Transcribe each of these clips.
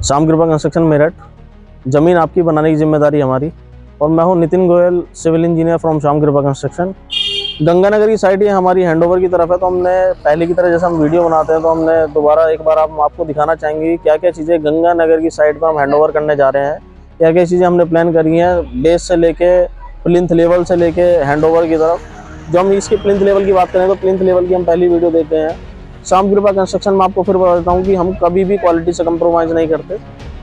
Shyam Kripa construction Meerut. ज़मीन आपकी बनाने की जिम्मेदारी हमारी। और मैं हूं Nitin Goyal, civil engineer from Shyam Kripa construction. Ganganagar की साइड ये हमारी हैंडओवर की तरफ है, तो हमने पहले की तरह जैसे हम वीडियो बनाते हैं तो हमने दोबारा एक बार आपको दिखाना चाहेंगे क्या क्या चीज़ें गंगानगर की साइड पर हम हैंडओवर करने जा रहे हैं, क्या क्या चीज़ें हमने प्लान करी हैं बेस से लेके प्लिंथ लेवल से लेके हैंडओवर की तरफ। जो हम इसके प्लिंथ लेवल की बात करें तो प्लिंथ लेवल की हम पहली वीडियो देते हैं। श्याम कृपा कंस्ट्रक्शन में आपको फिर बता देता हूँ कि हम कभी भी क्वालिटी से कंप्रोमाइज़ नहीं करते।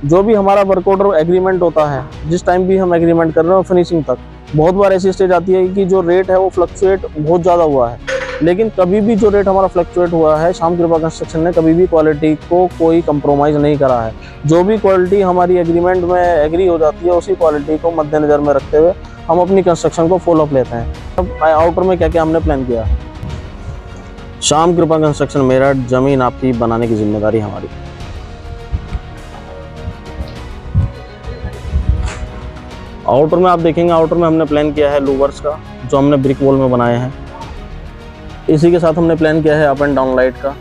जो भी हमारा वर्क ऑर्डर एग्रीमेंट होता है, जिस टाइम भी हम एग्रीमेंट कर रहे हो फिनिशिंग तक, बहुत बार ऐसी स्टेज आती है कि जो रेट है वो फ्लक्चुएट बहुत ज़्यादा हुआ है, लेकिन कभी भी जो रेट हमारा फ्लक्चुएट हुआ है, श्याम कृपा कंस्ट्रक्शन ने कभी भी क्वालिटी को कोई कंप्रोमाइज़ नहीं करा है। जो भी क्वालिटी हमारी एग्रीमेंट में एग्री हो जाती है उसी क्वालिटी को मद्देनज़र में रखते हुए हम अपनी कंस्ट्रक्शन को फॉलो अप लेते हैं। अब आउटर में क्या क्या हमने प्लान किया। श्याम कृपा कंस्ट्रक्शन मेरठ, ज़मीन आपकी बनाने की जिम्मेदारी हमारी। आउटर में आप देखेंगे, आउटर में हमने प्लान किया है लूवर्स का, जो हमने ब्रिक वॉल में बनाए हैं। इसी के साथ हमने प्लान किया है अप एंड डाउन लाइट का।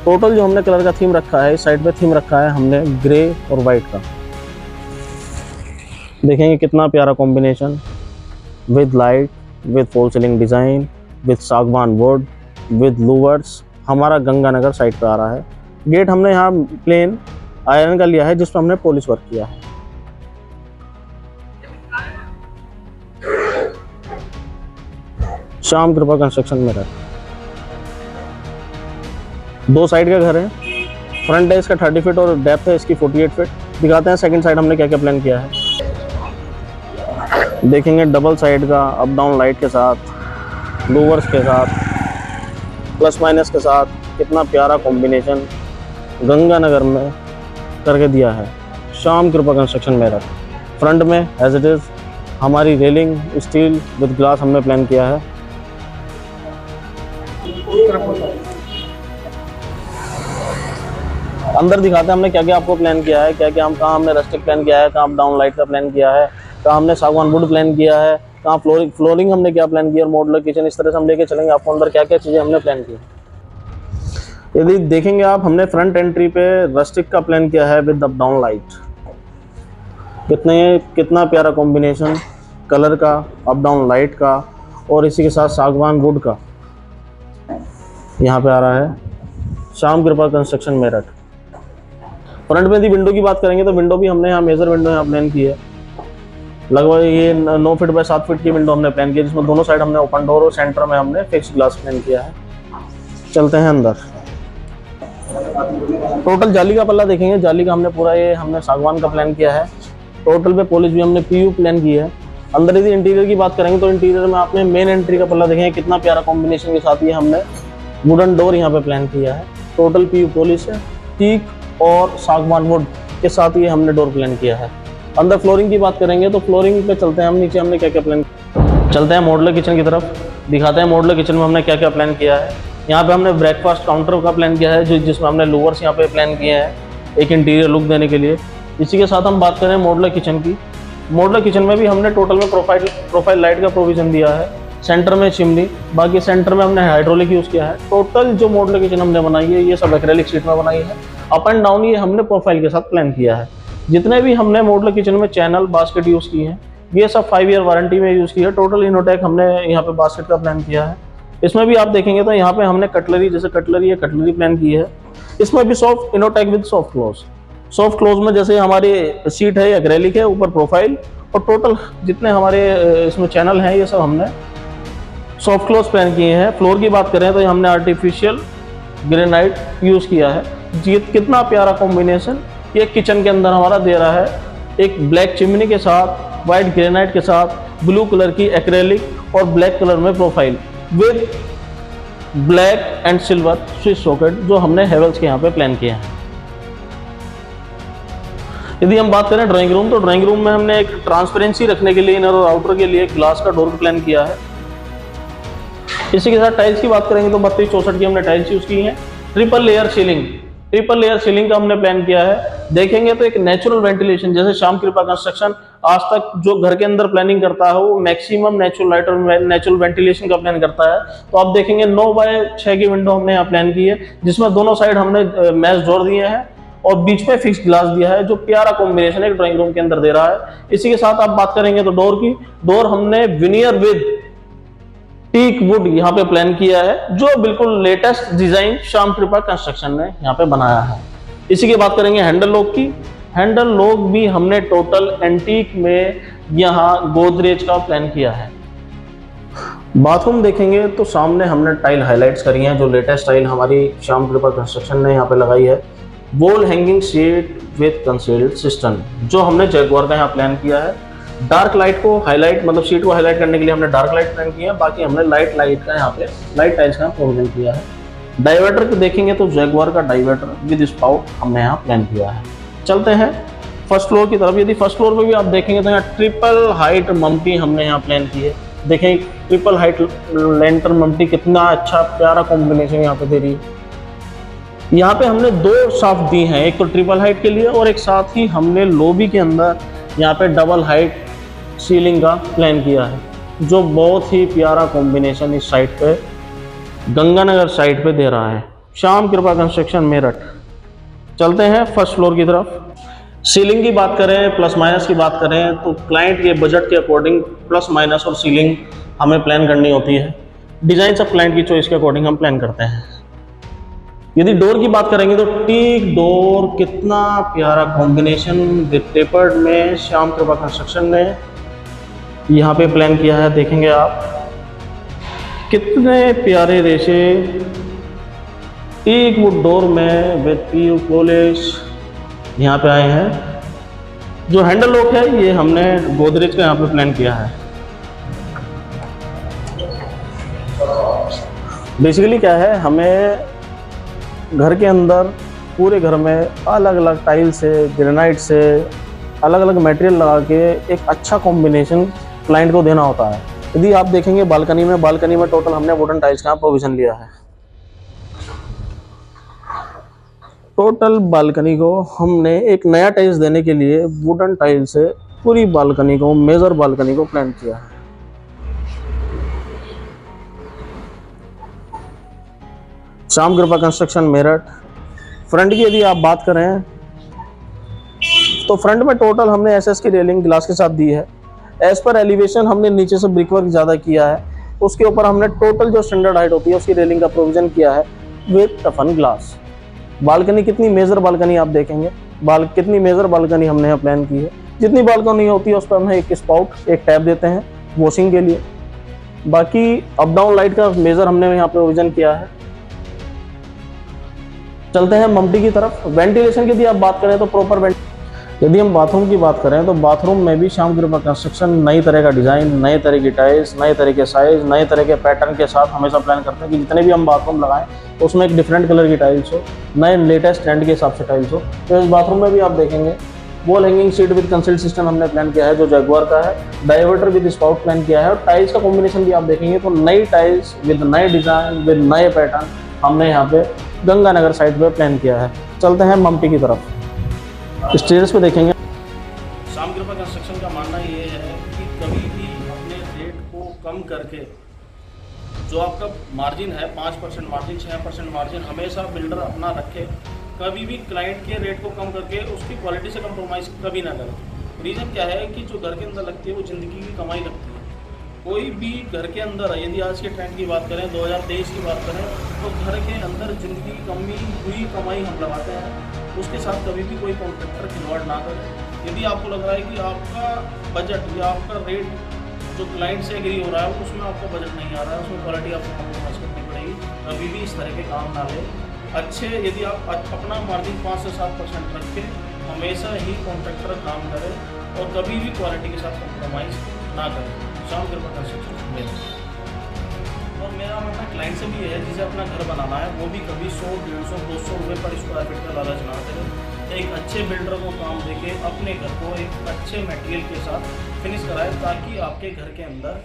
टोटल जो हमने कलर का थीम रखा है, इस साइड पे थीम रखा है हमने ग्रे और वाइट का। देखेंगे कितना प्यारा combination, with light, with fall ceiling design, with सागवान वुड, विद लूवर्स, हमारा गंगानगर साइड पे आ रहा है। गेट हमने यहाँ प्लेन आयरन का लिया है, जिस पर हमने पॉलिश वर्क किया है। श्याम कृपा कंस्ट्रक्शन मेरठ। दो साइड का घर है, फ्रंट है इसका 30 फीट और डेप्थ है इसकी 48 फीट। दिखाते हैं सेकंड साइड हमने क्या क्या प्लान किया है। देखेंगे डबल साइड का अप डाउन लाइट के साथ, लूवर्स के साथ, प्लस माइनस के साथ, कितना प्यारा कॉम्बिनेशन गंगानगर में करके दिया है श्याम कृपा कंस्ट्रक्शन मेरठ। फ्रंट में एज इट इज़ हमारी रेलिंग स्टील विद ग्लास हमने प्लान किया है। अंदर दिखाते हैं हमने क्या क्या आपको प्लान किया है, क्या क्या कहाँ हमने रस्टिक प्लान किया है, कहाँ अप डाउन लाइट का प्लान किया है, कहाँ हमने सागवान वुड प्लान किया है, कहाँ फ्लोरिंग हमने क्या प्लान किया और मॉडुलर किचन। इस तरह से हम लेके चलेंगे आपको अंदर क्या क्या चीज़ें हमने प्लान की। यदि देखेंगे आप, हमने फ्रंट एंट्री पे रस्टिक का प्लान किया है विद अप डाउन लाइट। कितना प्यारा कॉम्बिनेशन कलर का, अप डाउन लाइट का और इसी के साथ सागवान वुड का यहाँ पे आ रहा है श्याम कृपा कंस्ट्रक्शन मेरठ। फ्रंट में यदि विंडो की बात करेंगे तो विंडो भी हमने यहाँ मेजर विंडो यहाँ प्लान की है। लगभग ये 9 फीट बाय 7 फीट की विंडो हमने प्लान की है, जिसमें दोनों साइड हमने ओपन डोर और सेंटर में हमने फिक्स ग्लास प्लान किया है। चलते हैं अंदर। टोटल जाली का पल्ला देखेंगे, जाली का हमने पूरा ये हमने सागवान का प्लान किया है। टोटल पे पॉलिश भी हमने पीयू प्लान की है। अंदर यदि इंटीरियर की बात करेंगे तो इंटीरियर में आपने मेन एंट्री का पल्ला देखेंगे, कितना प्यारा कॉम्बिनेशन के साथ ये हमने वुडन डोर यहाँ पे प्लान किया है। टोटल पीयू पॉलिश है, टीक और सागवान वुड के साथ ये हमने डोर प्लान किया है। अंदर फ्लोरिंग की बात करेंगे तो फ्लोरिंग पे चलते हैं हम, नीचे हमने क्या क्या प्लान। चलते हैं मॉडुलर किचन की तरफ, दिखाते हैं मॉडुलर किचन में हमने क्या क्या प्लान किया है। यहाँ पे हमने ब्रेकफास्ट काउंटर का प्लान किया है, जिसमें हमने लोअर्स यहाँ पे प्लान किए हैं एक इंटीरियर लुक देने के लिए। इसी के साथ हम बात करें मॉडुलर किचन की। मॉडुलर किचन में भी हमने टोटल में प्रोफाइल लाइट का प्रोविजन दिया है। सेंटर में चिमनी, बाकी सेंटर में हमने हाइड्रोलिक यूज़ किया है। टोटल जो मॉडुलर किचन हमने बनाई है ये सब एक्रेलिक शीट में बनाई है। अप एंड डाउन ये हमने प्रोफाइल के साथ प्लान किया है। जितने भी हमने मॉडुलर किचन में चैनल बास्केट यूज़ की हैं ये सब 5 ईयर वारंटी में यूज़ की है। टोटल इनोटेक हमने यहाँ पे बास्केट का प्लान किया है। इसमें भी आप देखेंगे तो यहाँ पे हमने कटलरी, जैसे कटलरी प्लान की है। इसमें भी soft Innotech with soft close. Soft close में जैसे हमारी सीट है एक्रेलिक है, ऊपर प्रोफाइल, और टोटल जितने हमारे इसमें चैनल हैं ये सब हमने सॉफ्ट क्लोज प्लान किए हैं। फ्लोर की बात करें तो हमने आर्टिफिशियल ग्रेनाइट यूज़ किया है। कितना प्यारा कॉम्बिनेशन ये किचन के अंदर हमारा दे रहा है, एक ब्लैक चिमनी के साथ, वाइट ग्रेनाइट के साथ, ब्लू कलर की एक्रेलिक और ब्लैक कलर में profile with black and silver switch socket, जो हमने हेवल्स के यहाँ पे प्लान किए हैं। यदि हम बात करें ड्राइंग रूम, तो ड्राइंग रूम में हमने एक ट्रांसपेरेंसी रखने के लिए इनर और आउटर के लिए ग्लास का डोर प्लान किया है। इसी के साथ टाइल्स की बात करेंगे तो 32-64 की हमने टाइल्स यूज़ की हैं। ट्रिपल लेयर सीलिंग का हमने प्लान किया है। देखेंगे तो एक नेचुरल वेंटिलेशन, जैसे श्याम कृपा कंस्ट्रक्शन आज तक जो घर के अंदर प्लानिंग करता है वो मैक्सिमम नेचुरल लाइट और नेचुरल वेंटिलेशन का प्लान करता है। तो आप देखेंगे 9 बाय 6 की विंडो हमने यहाँ प्लान की है, जिसमें दोनों साइड हमने मैश डोर दिए हैं और बीच में फिक्स ग्लास दिया है, जो प्यारा कॉम्बिनेशन एक ड्राइंग रूम के अंदर दे रहा है। इसी के साथ आप बात करेंगे तो डोर की, डोर हमने विनियर विद टीक वुड यहाँ पे प्लान किया है, जो बिल्कुल latest design Shyam Kripa construction ने यहाँ पे बनाया है। इसी की बात करेंगे हैंडल लॉक की। हैंडल लॉक भी हमने टोटल एंटीक में यहाँ गोदरेज का प्लान किया है। बाथरूम देखेंगे तो सामने हमने टाइल हाइलाइट्स करी हैं, जो लेटेस्ट टाइल हमारी श्याम कृपा कंस्ट्रक्शन ने यहाँ पे लगाई है। Wall hanging sheet with concealed system, जो हमने जैगुआर का यहाँ प्लान किया है। डार्क लाइट को हाईलाइट, मतलब शीट को हाईलाइट करने के लिए हमने डार्क लाइट प्लान किया है। बाकी हमने लाइट का यहाँ पे लाइट टाइल्स का प्रोविजन किया है। डाइवर्टर को देखेंगे तो जैगुआर का डाइवर्टर विद स्पाउट हमने यहाँ प्लान किया है। चलते हैं फर्स्ट फ्लोर की तरफ। यदि फर्स्ट फ्लोर पे भी आप देखेंगे तो यहाँ ट्रिपल हाइट मम्टी हमने यहाँ प्लान की है। देखें ट्रिपल हाइट लेंटर मम्टी कितना अच्छा प्यारा कॉम्बिनेशन यहाँ पे दे रही है। यहाँ पे हमने दो शाफ्ट दी हैं, एक तो ट्रिपल हाइट के लिए और एक साथ ही हमने लॉबी के अंदर यहाँ पे डबल हाइट सीलिंग का प्लान किया है, जो बहुत ही प्यारा कॉम्बिनेशन इस साइड पे गंगानगर साइड पे दे रहा है। श्याम कृपा कंस्ट्रक्शन मेरठ। चलते हैं फर्स्ट फ्लोर की तरफ। सीलिंग की बात करें, प्लस माइनस की बात करें तो क्लाइंट के बजट के अकॉर्डिंग प्लस माइनस और सीलिंग हमें प्लान करनी होती है। डिज़ाइन सब क्लाइंट की चॉइस के अकॉर्डिंग हम प्लान करते हैं। यदि डोर की बात करेंगे तो टीक डोर, कितना प्यारा कॉम्बिनेशन विद टेपर्ड में श्याम कृपा कंस्ट्रक्शन ने यहाँ पे प्लान किया है। देखेंगे आप कितने प्यारे रेशे टीक वुड डोर में विद पीयू पॉलिश यहाँ पे आए हैं। जो हैंडल लॉक है ये हमने गोदरेज का यहाँ पे प्लान किया है। बेसिकली क्या है, हमें घर के अंदर पूरे घर में अलग अलग टाइल से, ग्रेनाइट से, अलग अलग मटेरियल लगा के एक अच्छा कॉम्बिनेशन क्लाइंट को देना होता है। यदि आप देखेंगे बालकनी में टोटल हमने वुडन टाइल्स का प्रोविजन लिया है। टोटल बालकनी को हमने एक नया टाइल्स देने के लिए वुडन टाइल से पूरी बालकनी को, मेजर बालकनी को प्लान किया है। श्याम कृपा कंस्ट्रक्शन मेरठ। फ्रंट की यदि आप बात करें तो फ्रंट में टोटल हमने एसएस की रेलिंग ग्लास के साथ दी है। एज पर एलिवेशन हमने नीचे से ब्रिक वर्क ज़्यादा किया है, उसके ऊपर हमने टोटल जो स्टैंडर्ड हाइट होती है उसकी रेलिंग का प्रोविजन किया है विद टफन ग्लास। बालकनी कितनी मेजर बालकनी आप देखेंगे, कितनी मेजर बालकनी हमने यहाँ प्लान की है। जितनी बालकनी होती है उस पर हम एक स्पाउट, एक टैप देते हैं वॉशिंग के लिए। बाकी अप डाउन लाइट का मेजर हमने यहाँ प्रोविजन किया है। चलते हैं मम्टी की तरफ। वेंटिलेशन की यदि आप बात करें तो प्रॉपर यदि हम बाथरूम की बात करें तो बाथरूम में भी श्याम कृपा कंस्ट्रक्शन नई तरह का डिज़ाइन, नए तरह की टाइल्स, नए तरह के साइज, नए तरह के पैटर्न के साथ हमेशा प्लान करते हैं कि जितने भी हम बाथरूम लगाएं तो उसमें एक डिफरेंट कलर की टाइल्स हो, नए लेटेस्ट ट्रेंड के हिसाब से टाइल्स हो। तो इस बाथरूम में भी आप देखेंगे wall hanging sheet with concealed system हमने प्लान किया है, जो जैगुआर का है। डाइवर्टर विद स्पाउट प्लान किया है और टाइल्स का कॉम्बिनेशन भी आप देखेंगे तो नई टाइल्स विद नए डिज़ाइन विद नए पैटर्न हमने यहाँ पे गंगानगर साइड पे प्लान किया है। चलते हैं मम्टी की तरफ। स्टेयर्स पे देखेंगे, श्याम कृपा कंस्ट्रक्शन का मानना ये है कि कभी भी अपने रेट को कम करके, जो आपका मार्जिन है 5% मार्जिन, 6% मार्जिन हमेशा बिल्डर अपना रखे। कभी भी क्लाइंट के रेट को कम करके उसकी क्वालिटी से कंप्रोमाइज़ कभी ना करें। रीज़न क्या है कि जो घर के अंदर लगती है वो ज़िंदगी की कमाई लगती है। कोई भी घर के अंदर, यदि आज के ट्रेंड की बात करें, 2023 की बात करें, तो घर के अंदर ज़िंदगी की कमाई हम लगाते हैं। उसके साथ कभी भी कोई कॉन्ट्रैक्टर खिलवाड़ ना करे। यदि आपको लग रहा है कि आपका बजट या आपका रेट जो क्लाइंट से एग्री हो रहा है उसमें आपका बजट नहीं आ रहा है, उसमें क्वालिटी आपको कॉम्प्रोमाइज़ करनी पड़ेगी। कभी भी इस तरह के काम ना लें। अच्छे, यदि आप अपना मार्जिन 5 से 7% रख के हमेशा ही कॉन्ट्रैक्टर काम करें और कभी भी क्वालिटी के साथ कॉम्प्रोमाइज़ ना करें। श्याम कृपा कंस्ट्रक्शन में और मेरा मतलब क्लाइंट से भी है, जिसे अपना घर बनाना है वो भी कभी 100, 150, 200 रुपये पर स्क्वायर फीट का लालच ना करें। एक अच्छे बिल्डर को काम देके अपने घर को एक अच्छे मटेरियल के साथ फिनिश कराए, ताकि आपके घर के अंदर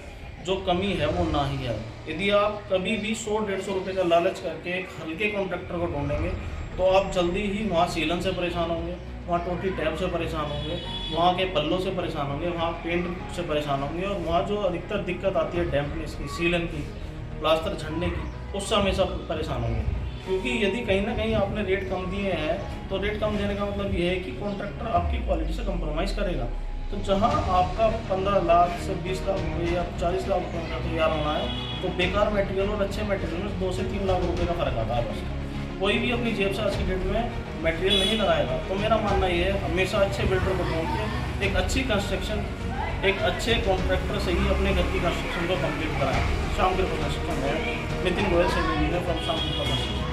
जो कमी है वो ना ही आए। यदि आप कभी भी 100, 150 रुपये का लालच करके एक हल्के कॉन्ट्रैक्टर को ढूंढेंगे तो आप जल्दी ही वहाँ सीलन से परेशान होंगे, वहाँ टोटी टैप से परेशान होंगे, वहाँ के पल्लों से परेशान होंगे, वहाँ पेंट से परेशान होंगे। और वहाँ जो अधिकतर दिक्कत आती है डैम्पनेस की, सीलन की, प्लास्टर झड़ने की, उससे हमेशा परेशान होंगे। क्योंकि यदि कहीं ना कहीं आपने रेट कम दिए हैं तो रेट कम देने का मतलब ये है कि कॉन्ट्रैक्टर आपकी क्वालिटी से कंप्रोमाइज़ करेगा। तो जहां आपका 15 लाख से 20 लाख रुपये या 40 लाख रुपये का तैयार होना है, तो बेकार मटेरियल और अच्छे मटेरियल में 2 से 3 लाख रुपये का फ़र्क आता है बस। कोई भी अपनी जेब से आज की डेट में मटेरियल नहीं लगाएगा। तो मेरा मानना ये है, हमेशा अच्छे बिल्डर को ढूंढ के एक अच्छी कंस्ट्रक्शन, एक अच्छे कॉन्ट्रैक्टर से ही अपने घर की कंस्ट्रक्शन को कंप्लीट कराएं। शाम के कंस्ट्रक्शन है, नितिन गोयल से फ्रॉम शाम के कंस्ट्रक्शन।